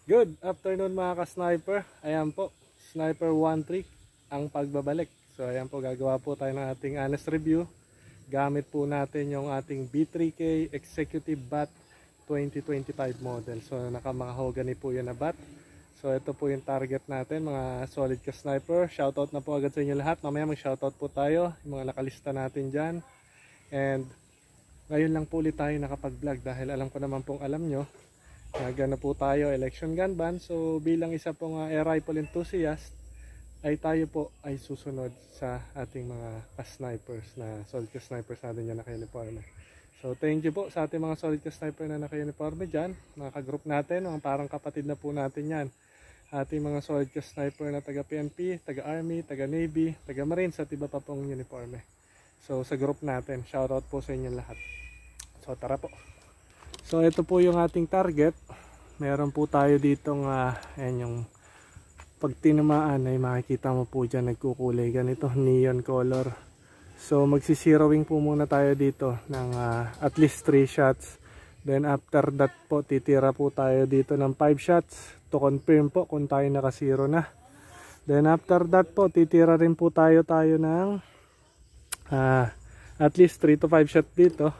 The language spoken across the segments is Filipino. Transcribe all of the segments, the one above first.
Good afternoon mga ka-sniper. Ayan po, Sniper 13 ang pagbabalik. So ayan po, gagawa po tayo ng ating honest review. Gamit po natin yung ating B3K Executive Bat 2025 model. So nakamahogany po yan na bat. So ito po yung target natin mga solid ka-sniper. Shoutout na po agad sa inyo lahat. Mamaya mag-shoutout po tayo, yung mga nakalista natin dyan. And ngayon lang po ulit tayo nakapag-vlog dahil alam ko naman pong alam nyo gana po tayo election gun ban. So bilang isa pong air rifle enthusiast ay tayo po ay susunod sa ating mga snipers na solid snipers natin dyan naka-uniforme. So thank you po sa ating mga solid sniper na naka-uniforme dyan, mga ka-group natin, mga parang kapatid na po natin yan. Ating mga solid sniper na taga PNP, taga Army, taga Navy, taga Marines at iba pa pong uniforme. So sa group natin, shoutout po sa inyo lahat. So tara po. So ito po yung ating target. Meron po tayo ditong ayan yung pag tinamaan ay makikita mo po dyan nagkukulay ganito, neon color. So magsi-zeroing po muna tayo dito ng at least 3 shots. Then after that po titira po tayo dito ng 5 shots to confirm po kung tayo naka-zero na. Then after that po titira rin po tayo ng at least 3 to 5 shots dito.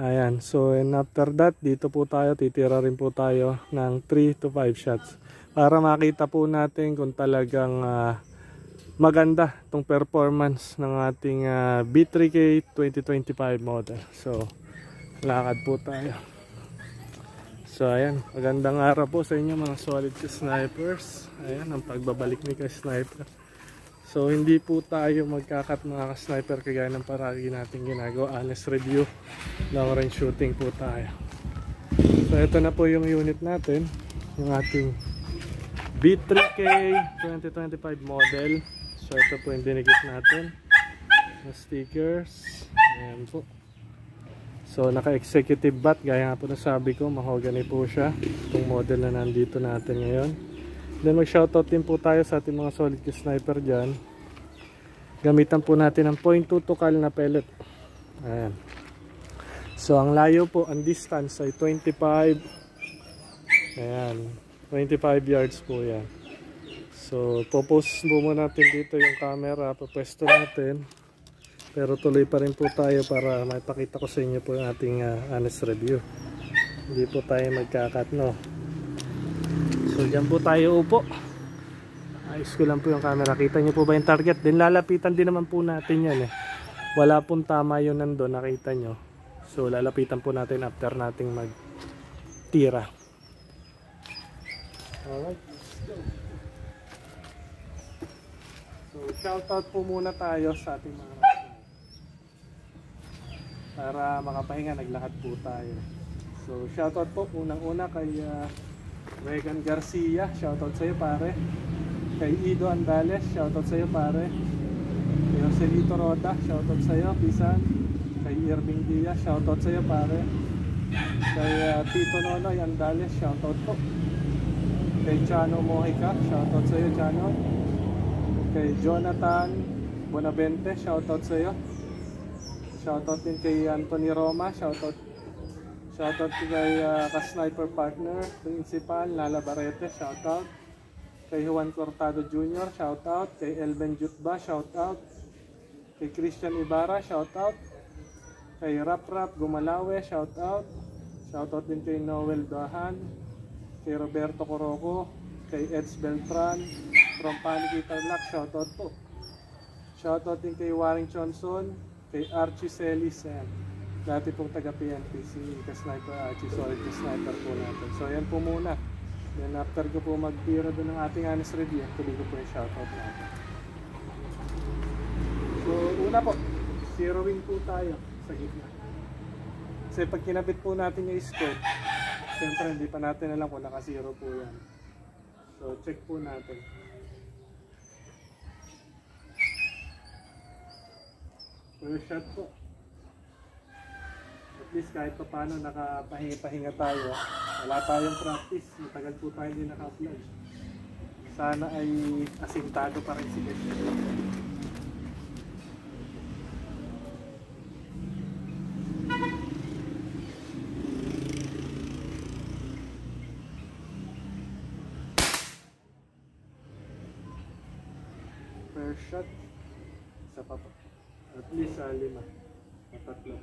Ayan, so and after that dito po tayo titira rin po tayo ng 3 to 5 shots para makita po natin kung talagang maganda tong performance ng ating B3K 2025 model. So lakad po tayo. So ayan, magandang araw po sa inyo mga solid snipers. Ayan ang pagbabalik ni ka-sniper. So hindi po tayo magkakat mga ka-sniper kagaya ng paragi natin ginagawa. Honest review, long range shooting po tayo. So ito na po yung unit natin, yung ating B3K 2025 model. So ito po yung dinikit natin na stickers. Ayan po. So naka-executive bat, gaya nga po na sabi ko, mahogany po siya itong model na nandito natin ngayon. Then mag-shoutout din po tayo sa ating mga solid sniper dyan. Gamitan po natin ang .2 tukal na pellet. Ayan. So ang layo po, ang distance ay 25. Ayan, 25 yards po yan. So popost po muna natin dito yung camera, papwesto natin. Pero tuloy pa rin po tayo para maipakita ko sa inyo po yung ating honest review. Hindi po tayo magkakat, no. So dyan po tayo upo. Ayos ko lang po yung camera. Kita nyo po ba yung target? Din lalapitan din naman po natin yan eh. Wala pong tama yun nandun, nakita nyo. So lalapitan po natin after nating magtira. Alright, let's go. So shoutout po muna tayo sa ating mga para makapahinga, naglakad po tayo. So shoutout po unang-una kay Regan Garcia, shoutout sa iyo pare. Kay Ido Andales, shoutout sa iyo pare. Kay Joselito Rota, shoutout sa iyo Pisan. Kay Irving Diaz, shoutout sa iyo pare. Kay Tito Nonoy Andales, shoutout po. Kay Chano Mojica, shoutout sa iyo Chano. Kay Jonathan Bonavente, shoutout sa iyo. Shoutout din kay Anthony Roma, shoutout kay ka-sniper partner, principal, Lala Barrete, shoutout. Kay Juan Cortado Jr., shoutout. Kay Elben Jutba, shoutout. Kay Christian Ibarra, shoutout. Kay Rap Gumalawe, shoutout. Shoutout din kay Noel Dahan. Kay Roberto Coroco. Kay Eds Beltran. From Paniki Tarlac, shoutout po. Shoutout din kay Warren Johnson. Kay Archie Celis, dati pong taga PNP, si ka-sniper Archie, solid ka-sniper po natin. So ayan po muna. Then after ko po mag-tira doon ng ating honest review, tuloy ko po yung shoutout natin. So una po, zeroing po tayo sa gitna. Kasi pag kinabit po natin yung scope, siyempre hindi pa natin alam kung naka-zero po yan. So check po natin. First shot po. At least kahit pa paano nakapahinga tayo. Wala tayong practice. Matagal po tayo hindi naka-upload. Sana ay asintado pa rin si Beth. per shot. Isa pa po. At least 5 o 3.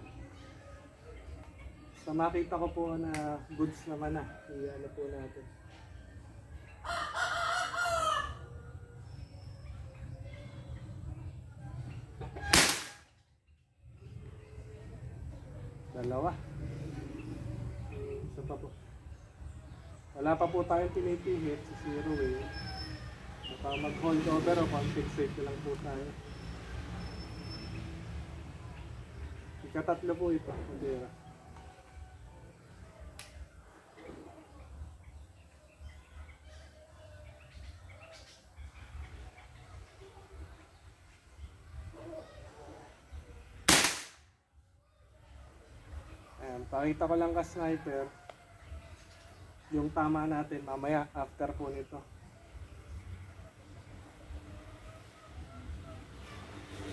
Sa makita ko po na goods naman na, i-ano po natin. Dalawa. Isa pa po. Wala pa po tayong pinipihit sa zero way. Baka mag-hold over o compensate lang po tayo. Ika-3 po ito. Madera. Ayan, pakita ko lang ka sniper yung tama natin mamaya after po nito.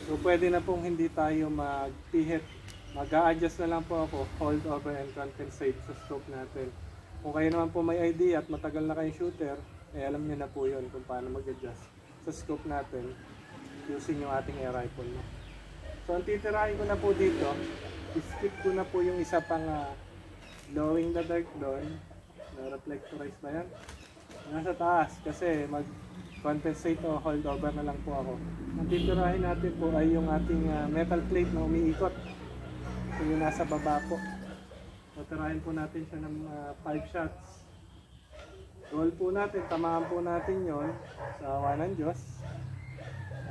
So pwede na pong hindi tayo mag-pihit. Mag-a-adjust na lang po ako, hold over and compensate sa scope natin. Kung kayo naman po may idea at matagal na kayong shooter, eh alam niyo na po yun kung paano mag-adjust sa scope natin using yung ating air rifle. No? So ang titirahin ko na po dito, skip ko na po yung isa pang glowing the dark doon. Na-reflectorize ba yan? Nasa taas kasi mag-compensate o hold over na lang po ako. Ang titirahin natin po ay yung ating metal plate na umiikot. So yung nasa baba po. Titirahin po natin siya ng 5 shots. Goal po natin, tamaan po natin yon sa awa ng Diyos.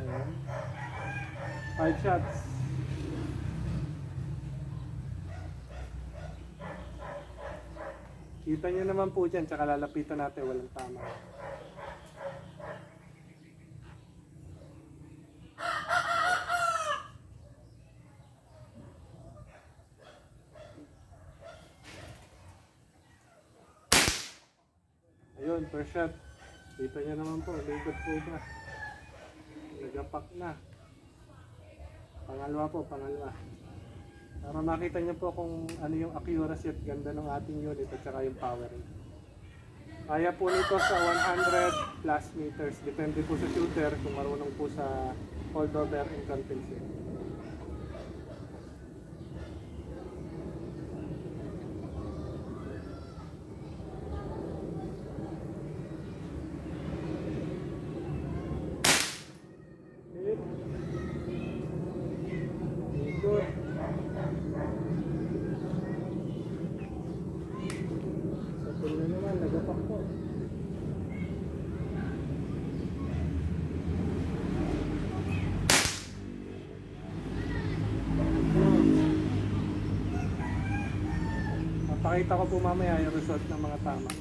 Ayan. 5 shots. Kita nyo naman po dyan, tsaka lalapitan natin, walang tama. Ayun, per shot. Kita nyo naman po, likod po ba. Nagapak na. Pangalawa po, pangalawa. Para makita nyo po kung ano yung accuracy at ganda ng ating unit at saka yung powering. Kaya po nito sa 100 plus meters. Depende po sa shooter kung marunong po sa holdover and compensate. Good. Sa na naman, nagapak po. Papakita ko po mamaya yung result ng mga tama.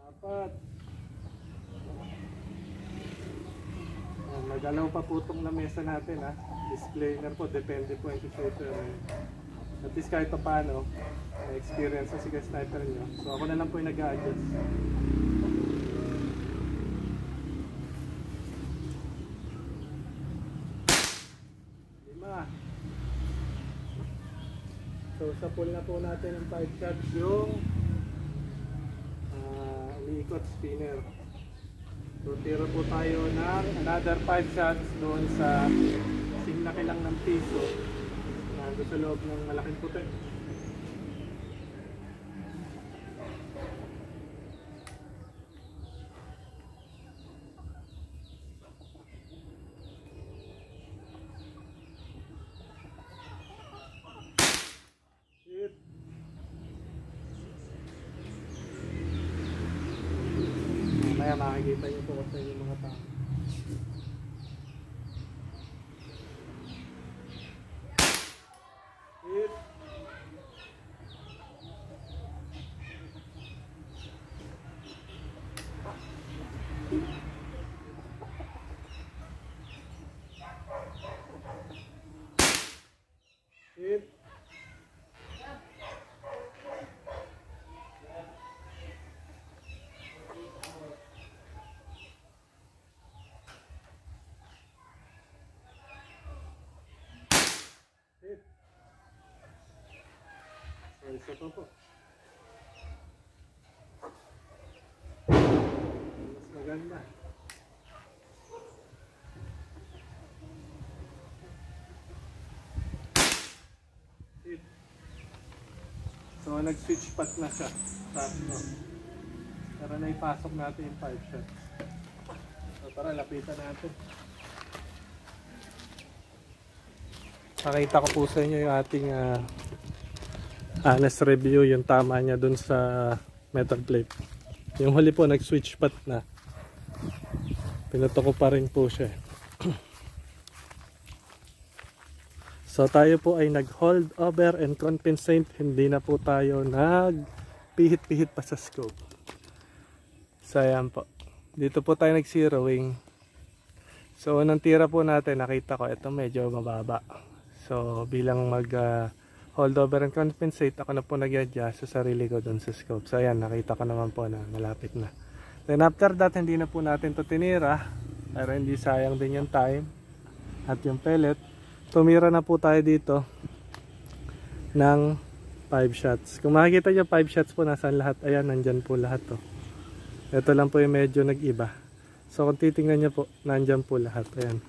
Dapat nagalaw pa po itong lamesa natin ha. Disclaimer po, depende po yung shooter. At least kahit pa paano, may experience sa sige sniper nyo. So ako na lang po yung nag-a-adjust. So sa pool na po natin ng 5 shots yung umiikot spinner. So tira po tayo ng another 5 shots doon sa singlaki lang ng piso na doon sa loob ng malaking puti. Mamaya makikita niyo po sa inyong mga tao. Hit. Hit. Ito pa po. Mas maganda. So nag-switch pat na siya. Tatlo. Tara na ipasok natin yung 5 shots. So tara, lapitan natin. Nakita ko po sa inyo yung ating honest review, yung tama niya dun sa metal plate. Yung huli po nag-switch pat na. Pinuto ko pa rin po siya. So tayo po ay nag-hold over and compensate, hindi na po tayo nag-pihit-pihit pa sa scope. So ayan po. Dito po tayo nag-zeroing. So unang tira po natin, nakita ko ito medyo mababa. So bilang hold over and compensate, ako na po nag-adjust sa sarili ko dun sa scope. So ayan, nakita ko naman po na malapit na. Then after that, hindi na po natin ito tinira. Pero hindi sayang din yung time at yung pellet. Tumira na po tayo dito ng 5 shots. Kung makikita nyo 5 shots po, nasaan lahat? Ayan, nandyan po lahat to. Ito lang po yung medyo nag-iba. So kung titingnan nyo po, nandyan po lahat. Ayan.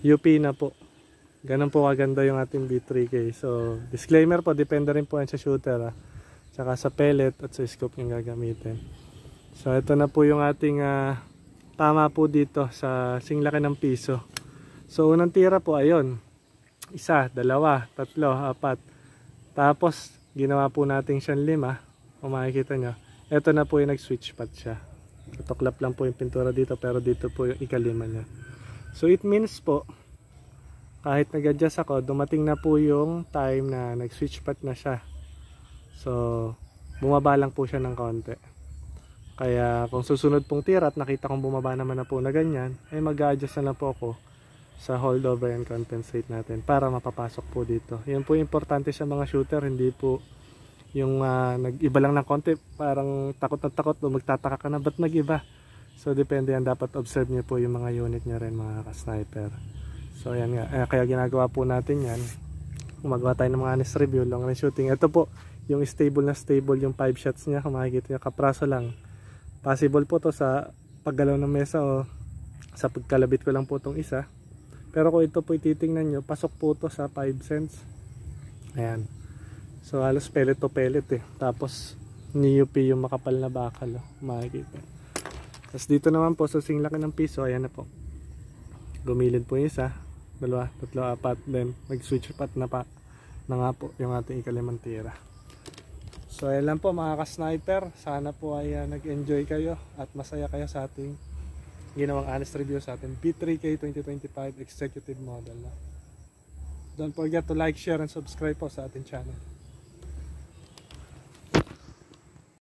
UP na po. Ganun po kaganda yung ating B3K. So disclaimer po, depende rin po yan sa shooter. Tsaka sa pellet at sa scope yung gagamitin. So ito na po yung ating tama po dito sa singlaki ng piso. So unang tira po ayun, 1, 2, 3, 4. Tapos ginawa po natin siyang 5. Kung makikita nyo, ito na po yung nag-switch pat siya. Tutuklap lang po yung pintura dito, pero dito po yung ika-5 niya. So it means po, kahit nag-adjust ako, dumating na po yung time na nag-switch pat na siya. So bumaba lang po siya ng konti. Kaya kung susunod pong tira at nakita kong bumaba naman na po na ganyan, ay mag-a-adjust na po ako sa holdover and compensate natin para mapapasok po dito. Yan po importante sa mga shooter, hindi po yung nag-iba lang ng konti, parang takot na takot o magtataka ka na ba't nag-iba. So depende yan, dapat observe nyo po yung mga unit nyo rin, mga ka-sniper. So yan nga, kaya ginagawa po natin yan. Gumagawa tayo ng mga honest review, long range shooting. Ito po, yung stable na stable yung 5 shots nya, kung makikita nyo, kapraso lang. Possible po to sa paggalaw ng mesa o sa pagkalabit ko lang po itong isa. Pero kung ito po ititingnan nyo, pasok po ito sa 5 cents. Ayan. So halos pellet to pellet eh. Tapos NIUP yung makapal na bakal. Makikita. Tapos dito naman po sa singlaki ng piso, ayan na po. Gumilid po yung isa. 2, 3, 4. Then mag-switch pat na pa na nga po yung ating ika-5 tira. So ayan lang po mga ka-sniper. Sana po ay nag-enjoy kayo at masaya kayo sa ating ginawang honest review sa ating B3K 2025 executive model. Don't forget to like, share, and subscribe po sa ating channel.